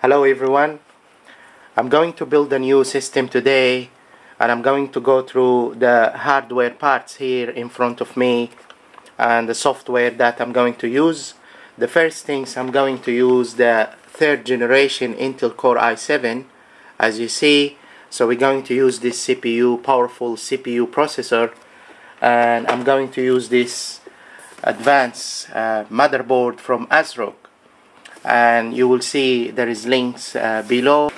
Hello everyone. I'm going to build a new system today, and I'm going to go through the hardware parts here in front of me and the software that I'm going to use. The first things, I'm going to use the 3rd generation Intel Core i7, as you see. So we're going to use this CPU, powerful CPU processor, and I'm going to use this advanced motherboard from ASRock, and you will see there is links below.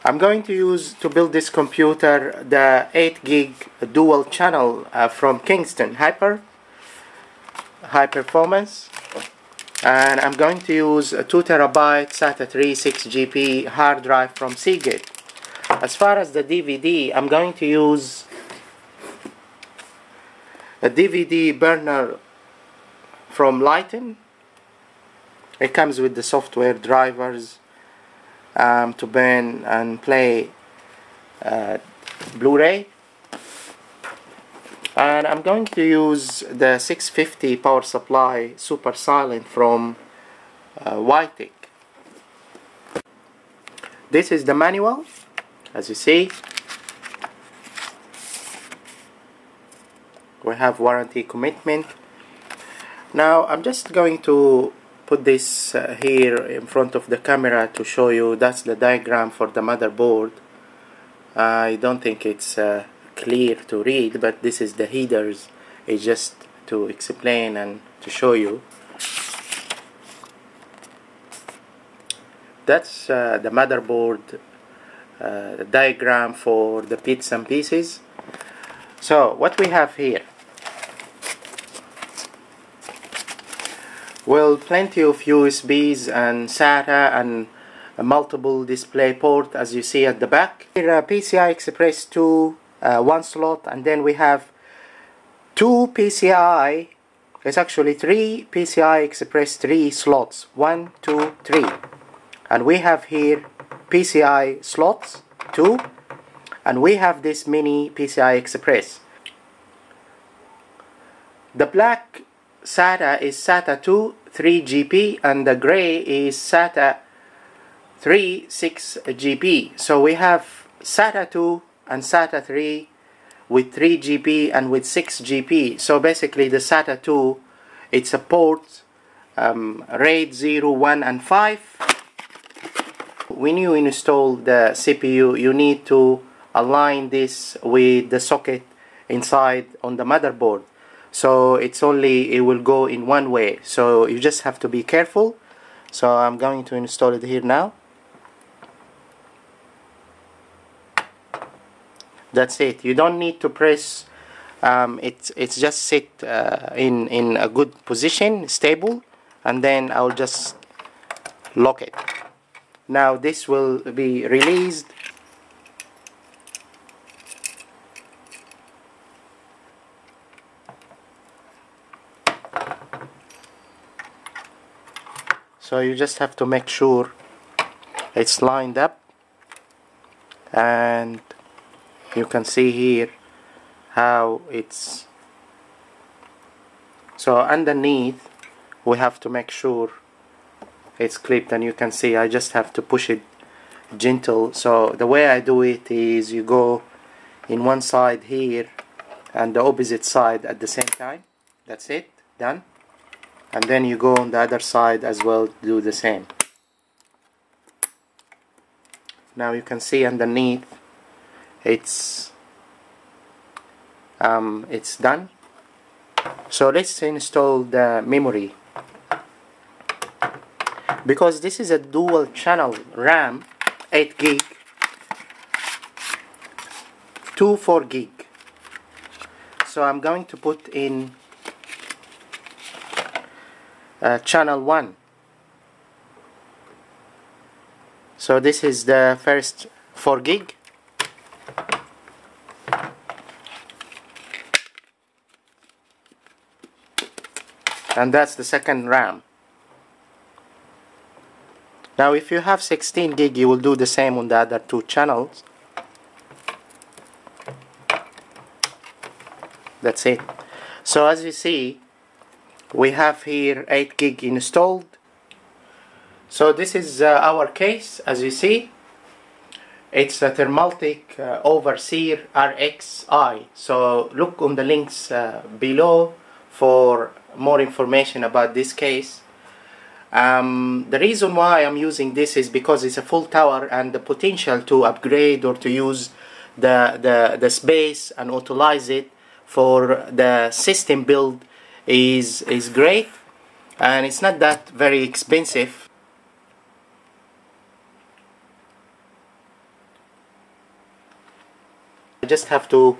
I'm going to use, to build this computer, the 8 gig dual channel from Kingston high performance, and I'm going to use a 2 terabyte SATA 3 6GB hard drive from Seagate. As far as the DVD, I'm going to use a DVD burner from Lighten. It comes with the software drivers to burn and play Blu-ray. And I'm going to use the 650 power supply super silent from Ytech. This is the manual, as you see. We have warranty commitment. Now I'm just going to put this here in front of the camera to show you. That's the diagram for the motherboard. I don't think it's clear to read, but this is the headers. It's just to explain and to show you. That's the motherboard diagram for the bits and pieces. So what we have here, well, plenty of USBs and SATA and a multiple display port, as you see at the back. Here, PCI Express 2, 1 slot, and then we have 2 PCI, it's actually 3 PCI Express 3 slots, 1, 2, 3. And we have here PCI slots 2, and we have this mini PCI Express. The black SATA is SATA 2 3GP, and the gray is SATA 3 6GP. So we have SATA 2 and SATA 3 with 3GP and with 6GP. So basically the SATA 2, it supports RAID 0, 1 and 5. When you install the CPU, you need to align this with the socket inside on the motherboard. So it will go in one way, so you just have to be careful. So I'm going to install it here now. That's it. You don't need to press. It's just sit in a good position, stable, and then I'll just lock it. Now this will be released. So you just have to make sure it's lined up, and you can see here how it's. So underneath we have to make sure it's clipped, and you can see I just have to push it gentle. So the way I do it is you go in one side here and the opposite side at the same time. That's it, done. And then you go on the other side as well, do the same. Now you can see underneath it's done. So let's install the memory. Because this is a dual channel RAM, 8 gig, 2 4 gig. So I'm going to put in channel 1. So this is the first 4 gig. And that's the second RAM. Now if you have 16 gig, you will do the same on the other 2 channels. That's it. So as you see, we have here 8 gig installed. So this is our case. As you see, it's a Thermaltake Overseer RXI. So look on the links below for more information about this case. The reason why I'm using this is because it's a full tower, and the potential to upgrade or to use the space and utilize it for the system build is great, and it's not that very expensive. I just have to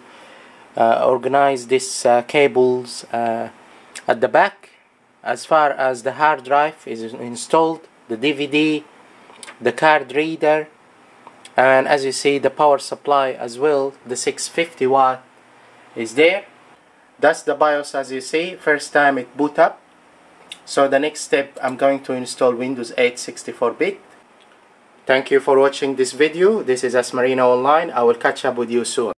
organize these cables at the back. As far as the hard drive is installed, the DVD, the card reader, and as you see the power supply as well, the 650 watt is there. That's the BIOS. As you see, first time it boot up. So the next step, I'm going to install Windows 8 64-bit. Thank you for watching this video. This is Asmarina Online. I will catch up with you soon.